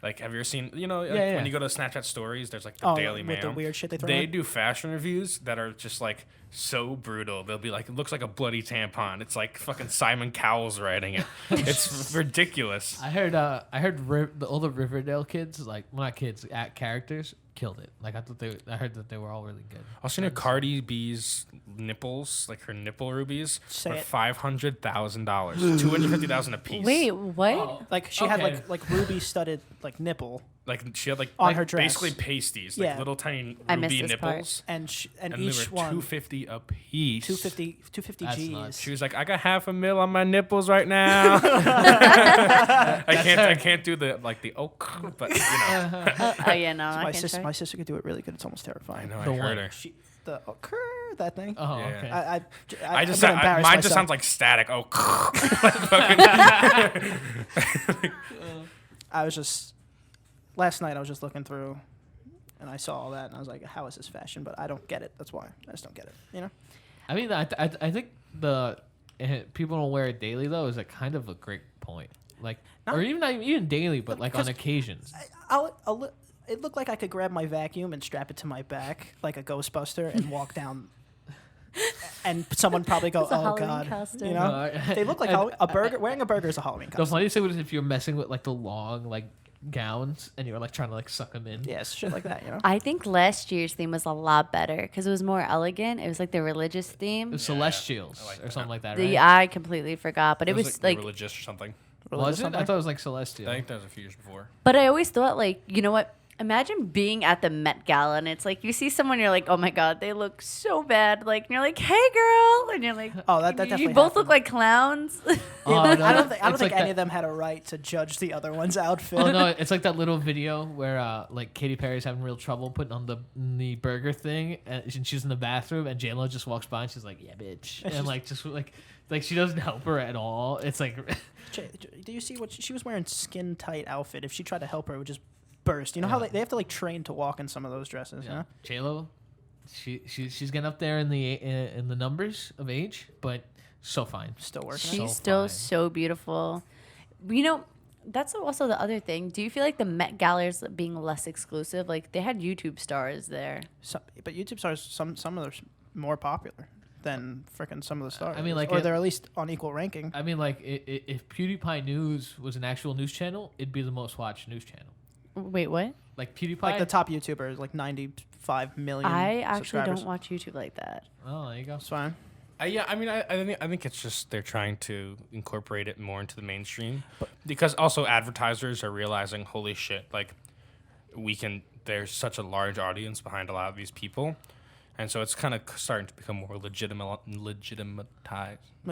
Like, have you ever seen, like, yeah. when you go to Snapchat stories, there's like the Oh, Daily with Mail. the weird shit they throw They in? do fashion reviews that are just like so brutal. They'll be like, it looks like a bloody tampon. It's like fucking Simon Cowell's writing it. It's ridiculous. I heard all the Riverdale kids, like well, not kids, characters, killed it. Like I heard that they were all really good. Also, Cardi B's nipples, like her nipple rubies, Say were it. $500,000, $250,000 a piece. Wait, what? Oh. Like she had Okay. like ruby studded like nipple, Like she had like On like her dress. basically pasties, like Yeah. little tiny I missed ruby this part. nipples, and and each they were one $250 a piece. 250 That's G's. nuts. She was like, I got $500,000 on my nipples right now. I can't do the but you know. Oh yeah, no, I My can sister, try. my sister could do it really good. It's almost I terrifying. know, The I heard one. her. She the that thing. Oh, Yeah. okay. I I just I'm gonna embarrass mine just myself. sounds like static. Oh, I was just last night. I was just looking through, and I saw all that, and I was like, "How is this fashion?" But I don't get it. That's why I just don't get it. You know? I mean, I think the people don't wear it daily though is a kind of a great point. Like, No. or even not even daily, but like on Because- occasions. It looked like I could grab my vacuum and strap it to my back like a Ghostbuster and walk down. And someone probably go, It's a "Oh Halloween God," costume. you know? They look like a burger. Wearing a burger is a Halloween The costume. funniest thing was if you're messing with like the long like gowns and you're like trying to like suck them in. Yes, shit like that. You know? I think last year's theme was a lot better because it was more elegant. It was like the religious It theme. was Celestials I like or that. something like that, The right? I completely forgot, but it was like religious or something. Was it? I something? thought it was like Celestial. I think that was a few years before. But I always thought, like, you know what? Imagine being at the Met Gala and it's like you see someone, you're like, oh my God, they look so bad. Like, and you're like, hey, girl. And you're like, Oh, that you definitely both look happened. like clowns. Oh, no, I don't think it's like any that- of them had a right to judge the other one's outfit. Oh no, it's like that little video where like Katy Perry's having real trouble putting on the burger thing, and she's in the bathroom, and J-Lo just walks by and she's like, "Yeah, bitch," and like just like she doesn't help her at all. It's like, Do you see what she was wearing? Skin tight outfit. If she tried to help her, it would just burst. You know how Yeah. they have to like train to walk in some of those dresses. You know? J-Lo, she's getting up there in the numbers of age, but so fine. Still working. So She's still fine. so beautiful. You know, that's also the other thing. Do you feel like the Met Gala is being less exclusive? Like, they had YouTube stars there. But YouTube stars, some of them more popular than freaking some of the stars. I mean, like or it- they're at least on equal ranking. I mean, like if PewDiePie News was an actual news channel, it'd be the most watched news channel. Wait, what? Like PewDiePie. Like the top YouTuber is like 95 million. I actually subscribers. don't watch YouTube like that. Oh, there you go. It's fine. Yeah, I mean, I think it's just they're trying to incorporate it more into the mainstream, because also advertisers are realizing, holy shit, like there's such a large audience behind a lot of these people, and so it's kind of starting to become more legitimized.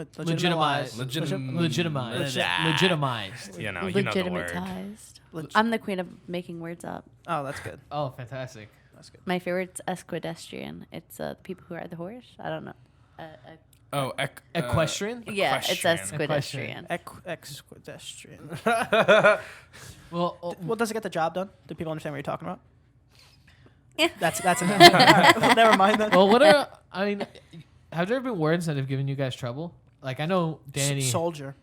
Legitimized. Legitimized. You know the word. Legitimatized. Leg- I'm the queen of making words up. Oh, that's good. Oh, fantastic. That's good. My favorite's equestrian. It's the people who ride the horse. I don't know. Oh, Equestrian? Yeah, it's Equestrian. equestrian. Equestrian. Well, Well, does it get the job done? Do people understand what you're talking about? Yeah. That's enough. All right, well, never mind then. well, what are I mean? Have there been words that have given you guys trouble? Like I know Danny. Soldier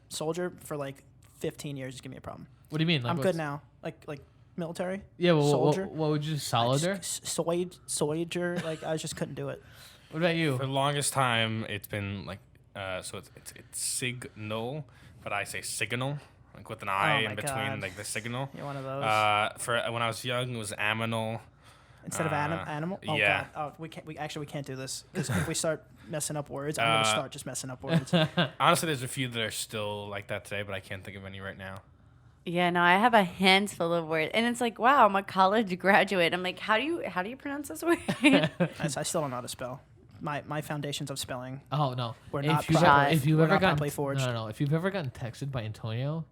for like 15 years is giving me a problem. What do you mean? Like, I'm what's- good now. Like military. Yeah. Well, Soldier. what would you soldier? Soldier. Like I just couldn't do it. What about you? For the longest time, it's been like, so it's signal, but I say signal, like with an I my in between, God. like the signal. You're one of those. For when I was young, it was aminal. Instead of animal. Oh, yeah. God. Oh, we can't do this because if we start messing up words, I'm gonna start just messing up words. Honestly, there's a few that are still like that today, but I can't think of any right now. Yeah, no, I have a handful of words, and it's like, wow, I'm a college graduate. I'm like, how do you pronounce this word? I still don't know how to spell. My foundations of spelling. Oh no. We're if not you've proper- ever, if you've we're ever not gotten properly forged. no. If you've ever gotten texted by Antonio,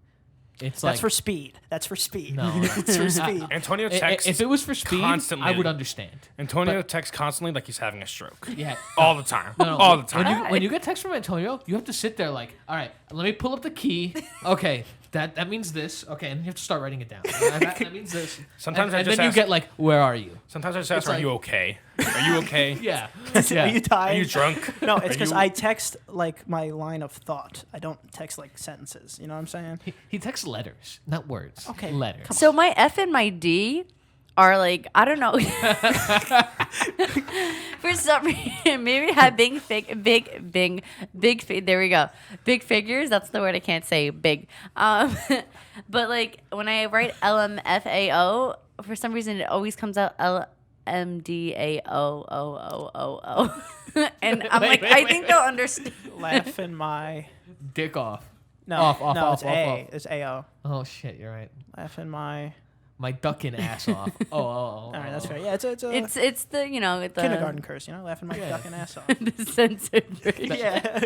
it's That's like for speed. That's for speed. No. It's for speed. Antonio texts if it was for speed, constantly. I would understand. Antonio texts constantly like he's having a stroke. Yeah. All the time. No. All the time. When you get text from Antonio, you have to sit there like, all right, let me pull up the key. Okay, that means this. Okay, and you have to start writing it down. That means this. Sometimes I and just then ask- you get like, where are you? Sometimes I just ask, It's are like- you okay? Are you okay? Yeah. Are you Are tired? you drunk? No, it's Are because you- I text like my line of thought. I don't text like sentences. You know what I'm saying? He texts letters, not words. Okay, letters. So my F and my D are like, I don't know. For some reason, maybe I have big, there we go. Big figures. That's the word I can't say. Big. But like when I write LMFAO, for some reason it always comes out MDAOOOOO. And I'm like, I think they'll understand. Laughing my. Dick off. No, Off, it's A. off. It's AO. Oh shit, you're right. Laughing my. My ducking ass off. Oh. All right, that's fair. Yeah, it's a It's the the kindergarten curse, laughing my ducking ass off. the censored version. Yeah.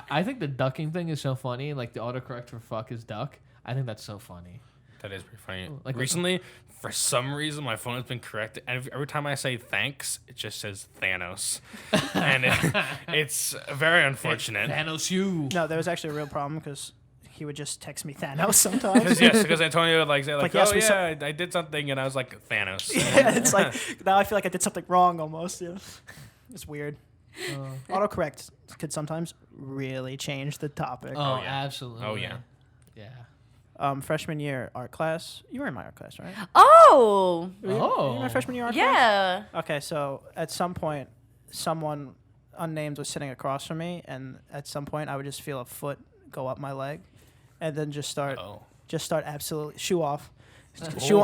I think the ducking thing is so funny. Like the autocorrect for fuck is duck. I think that's so funny. That is pretty funny. Like- Recently, for some reason, my phone has been corrected. And every time I say thanks, it just says Thanos. And it's very unfortunate. Thanos, you. No, there was actually a real problem because he would just text me Thanos sometimes. Because Antonio would like say like, yes, oh we saw- yeah, I did something, and I was like Thanos. Yeah, it's like now I feel like I did something wrong almost. Yeah. It's weird. Autocorrect could sometimes really change the topic. Oh, yeah. absolutely. Oh, yeah. Yeah. Freshman year art class. You were in my art class, right? Oh, You were in my freshman year art class? yeah. Okay, so at some point, someone unnamed was sitting across from me, and at some point, I would just feel a foot go up my leg, and then just start absolutely shoe off,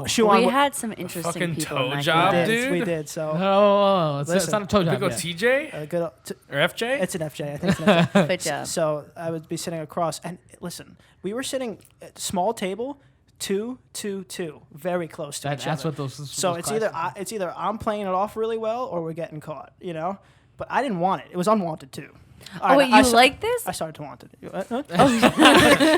shoe on. We had some interesting fucking people toe in that job, class. dude. We did. So Oh, it's Listen, not a toe Did we job. go Yeah. TJ good. or FJ? It's an FJ. I think it's an FJ. Good job. So I would be sitting across, and listen, we were sitting at a small table, 2, 2, 2, very close to each That's other. what those. So those it's classes- either I'm playing it off really well or we're getting caught, But I didn't want it. It was unwanted too. All Oh, right, wait, you like this? I started to want it.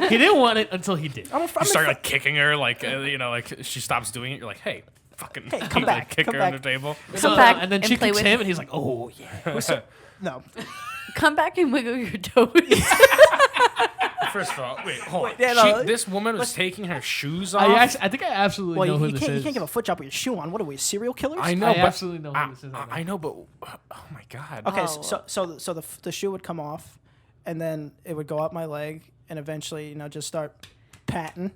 He didn't want it until he did. I'm You start like kicking her, like like she stops doing it. You're like, hey, fucking, Hey, come back, kick come her back. under the table. Come back and then and she play kicks with- him, and he's like, "Oh yeah." no. Come back and wiggle your toes. First of all, wait, hold on. yeah, no, This woman was taking her shoes off. I think I absolutely Well, know who you this can't, is. you can't give a foot job with your shoe on. What are we, serial killers? I know, I but absolutely know who this is. I know, but oh my god. Okay, Oh. so the shoe would come off, and then it would go up my leg, and eventually, just start patting.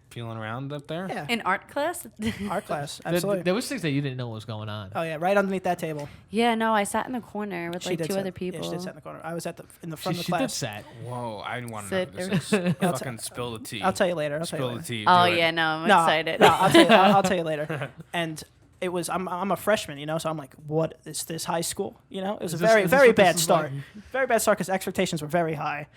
Feeling around up there? Yeah, In art class? art class, There, absolutely. there was things that you didn't know what was going on. Oh yeah, right underneath that table. Yeah, no, I sat in the corner with like did two sit- other people. Yeah, she did sit in the corner. I was in the She, front of she the did class. sat. Whoa, I didn't want to know Sit who this is. Fucking spill the tea. I'll tell you later. Spill the tea. Oh, do it. yeah, no, I'm No, excited. No, I'll tell you later. And it was I'm a freshman, so I'm like, what is this, high school? It was Is a this- very is this very what this bad is start. like? Very bad start because expectations were very high.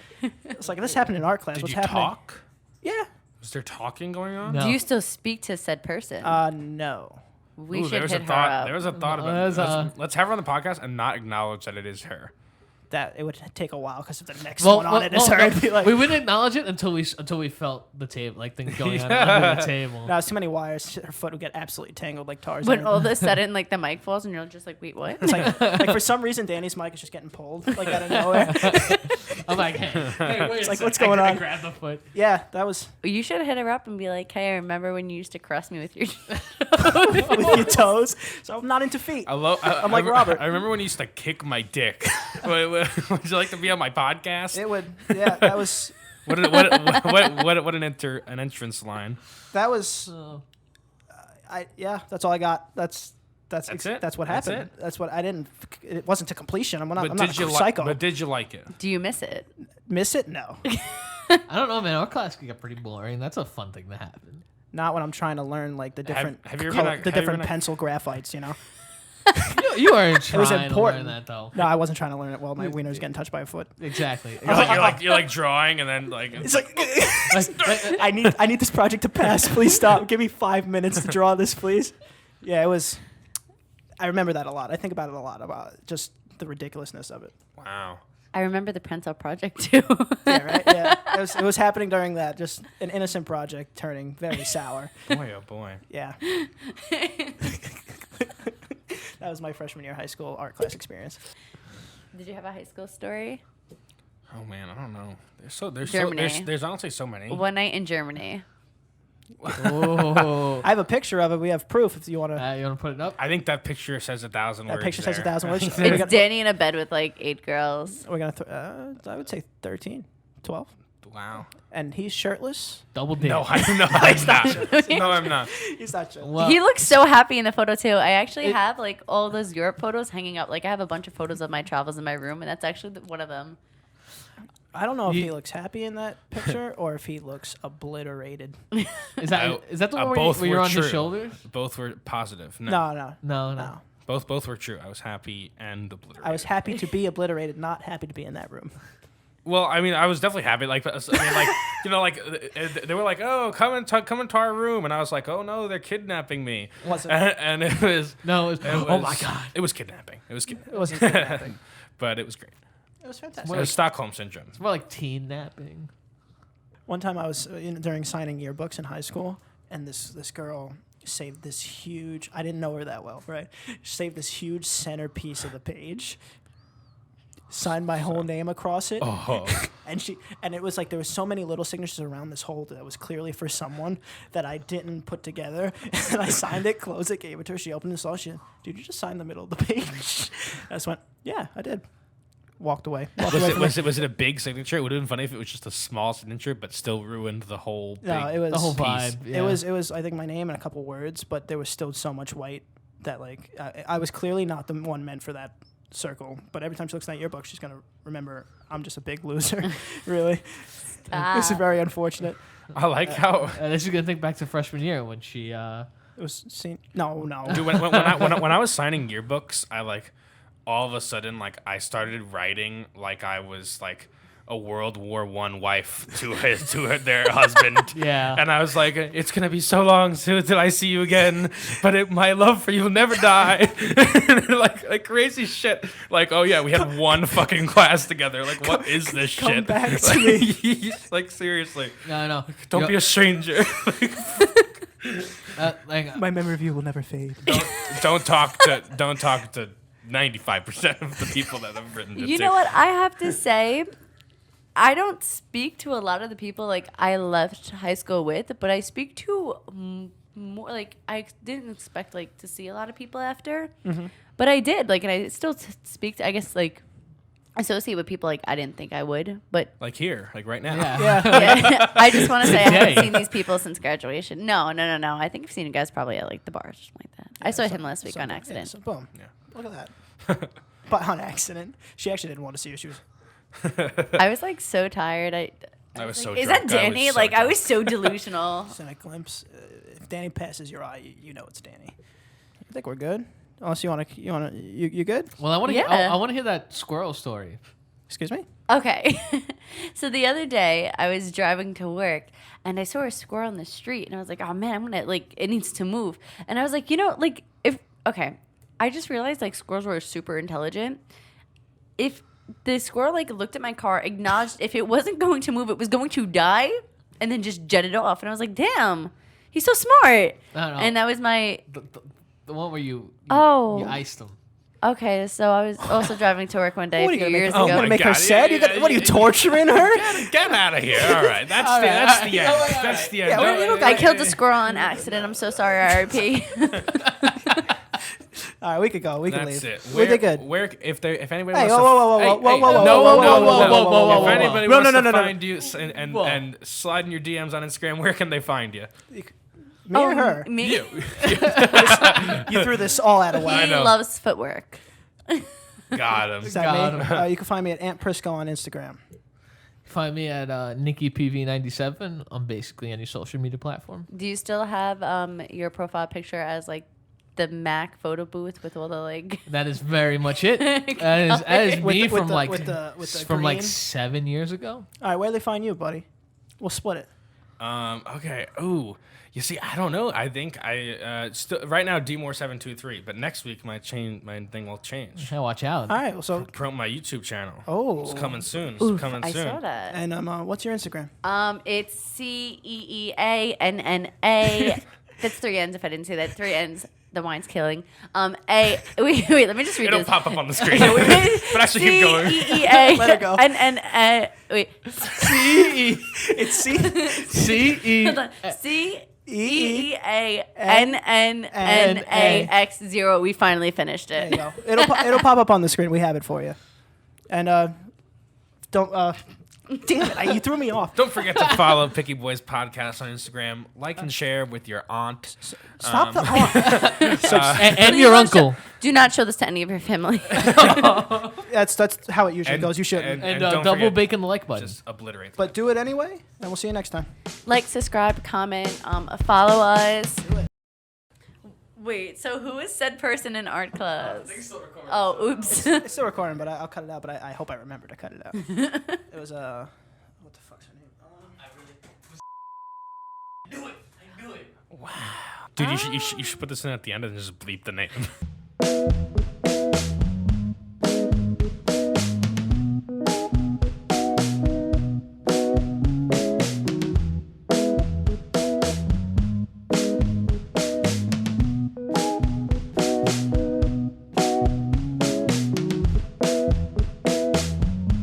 It's like this happened in art class. Did What's you happening? talk? Yeah. Was there talking going on? No. Do you still speak to said person? No. we Ooh, should there was hit a her thought. up. There was a thought about There's let's have her on the podcast and not acknowledge that it is her. That it would take a while because if the next Well, one on it is her, it'd be like, we wouldn't acknowledge it until we felt the table, like things going on under the table. no, it's too many wires. Her foot would get absolutely tangled like Tarzan. When all of a sudden, like, the mic falls and you're just like, wait, what? It's like for some reason Danny's mic is just getting pulled like out of nowhere. I'm like, hey, wait a like, sec. what's going I on? grab the foot. Yeah, that was You should hit her up and be like, hey, I remember when you used to caress me with your with your toes. So I'm not into feet. I'm like Robert. I remember when you used to kick my dick. Would you like to be on my podcast? It would. Yeah, that was. What an entrance line. That was. Oh. That's all I got. That's That's it? That's what That's happened. it? That's what I didn't. It wasn't to completion. I'm not But a psycho. But did you like it? Do you miss it? Miss it? No. I don't know, man. Our class could get pretty boring. That's a fun thing to happen. Not when I'm trying to learn like the different have you ever color, been a- the have you different been a- pencil graphites. You weren't trying was to learn important. that though. No, I wasn't trying to learn it while my wiener's getting touched by a foot. Exactly. You're like drawing and then like It's like I need this project to pass. Please stop. Give me 5 minutes to draw this, please. Yeah, it was. I remember that a lot. I think about it a lot about just the ridiculousness of it. wow. I remember the parental project, too. Yeah, right. Yeah, it was happening during that. Just an innocent project turning very sour. Boy, oh boy. Yeah. That was my freshman year high school art class experience. Did you have a high school story? Oh man, I don't know. Germany. There's honestly so many. One night in Germany. Oh. I have a picture of it. We have proof if you want to. You want to put it up? I think that picture says 1,000 words. That picture says there. 1,000 words. It's Danny in a bed with like 8 girls. We're gonna. I would say 13, 12, Wow. and he's shirtless. Double dip. No, I'm not. No, I'm not. He's not shirtless. Well, He looks so happy in the photo too. I actually have like all those Europe photos hanging up. Like I have a bunch of photos of my travels in my room, and that's actually one of them. I don't know if he looks happy in that picture or if he looks obliterated. Is that the one where you're on his shoulders? Both were positive. No. Both were true. I was happy and obliterated. I was happy to be obliterated, not happy to be in that room. Well, I mean, I was definitely happy. Like, they were like, "Oh, come into our room," and I was like, "Oh no, they're kidnapping me." Was it? And it was oh my god, it was kidnapping. It wasn't kidnapping. But it was great. It was fantastic. It was Stockholm syndrome. It's more like teen napping. One time I was during signing yearbooks in high school, and this girl saved this huge. I didn't know her that well, right? Saved this huge centerpiece of the page. Signed my whole name across it. Oh. and it was like there was so many little signatures around this hole that was clearly for someone that I didn't put together. And I signed it, closed it, gave it to her. She opened it, saw. She said, "Dude, you just signed the middle of the page." I just went, "Yeah, I did." Walked away. Was it a big signature? It would have been funny if it was just a small signature, but still ruined the whole. No, it was the whole piece. vibe. Yeah. It was I think my name and a couple words, but there was still so much white that like I was clearly not the one meant for that circle. But every time she looks at that yearbook, she's gonna remember I'm just a big loser. Really, this is very unfortunate. I like how. This is gonna think back to freshman year when she. It was seen. No. Dude, when I was signing yearbooks, I like all of a sudden like I started writing like I was like a World War I wife to their husband. Yeah. And I was like, it's gonna be so long till I see you again, but my love for you will never die. like crazy shit. Like, oh yeah, we had one fucking class together. Like, what is this shit? Come back to me. Like seriously. No. Don't be a stranger. My memory of you will never fade. Don't talk to 95% of the people that have written it. You know what I have to say? I don't speak to a lot of the people like I left high school with, but I speak to more like I didn't expect like to see a lot of people after, but I did like, and I still speak to, I guess, like associate with people like I didn't think I would, but like here, like right now. yeah. I just want to say I haven't seen these people since graduation. No. I think I've seen you guys probably at like the bars or something like that. I saw him last week on accident. Yeah, so boom. Yeah. Look at that. But on accident. She actually didn't want to see you. She was. I was like so tired. I was so Is drunk. that Danny? I was so delusional. Send a glimpse. If Danny passes your eye, you know it's Danny. I think we're good. Unless you good? Well, I want to. Yeah. I want to hear that squirrel story. Excuse me? Okay. So the other day I was driving to work and I saw a squirrel in the street and I was like, oh man, I'm going to it needs to move. And I was like, I just realized like squirrels were super intelligent. If the squirrel looked at my car, acknowledged if it wasn't going to move, it was going to die, and then just jetted off. And I was like, damn, he's so smart. I don't know. And that was my... The one where you iced them. Okay, so I was also driving to work one day a few years ago. You're going to make her sad? What are you, torturing her? Get out of here. All right. That's the end. That's the end. I killed the squirrel on accident. I'm so sorry, RIP. All right, we could go. We can That's leave. it. We did good. If anybody Hey, wants whoa. if anybody wants to No. find you and slide in your DMs on Instagram, where can they find you? Me or her? Me. You. You threw this all out of whack. He loves footwork. Got him. Is that me? You can find me at Aunt Prisco on Instagram. Find me at NikkiPV97 on basically any social media platform. Do you still have your profile picture as the Mac photo booth with all the That is very much it. That is me from with the from green. 7 years ago. All right, where do they find you, buddy? We'll split it. Okay. Ooh. You see, I don't know. I think I right now Dmore723, but next week my thing will change. Yeah, watch out. All right, well, so Promote my YouTube channel. Oh. It's coming soon. I saw that. And what's your Instagram? It's CEEANNA. That's 3 N's if I didn't say that. 3 N's. The wine's killing. Wait, let me just read It'll this. pop up on the screen. But actually keep going. CEEA. Let it go. Wait. It's C. Hold on. CEEANNAX0. We finally finished There it. you go. It'll pop up on the screen. We have it for you. And don't Damn it! You threw me off. Don't forget to follow Picky Boys Podcast on Instagram. Like and share with your aunt. Stop the aunt. And your uncle. Do not show this to any of your family. That's how it usually goes. You shouldn't. And don't double forget, bacon the like button. Just obliterate. But do it anyway, and we'll see you next time. Like, subscribe, comment, follow us. Do it. Wait, so who is said person in art class? Oh, oops. It's still recording, but I'll cut it out. But I hope I remember to cut it out. It was what the fuck's her name? I knew it. Dude, you should put this in at the end and just bleep the name.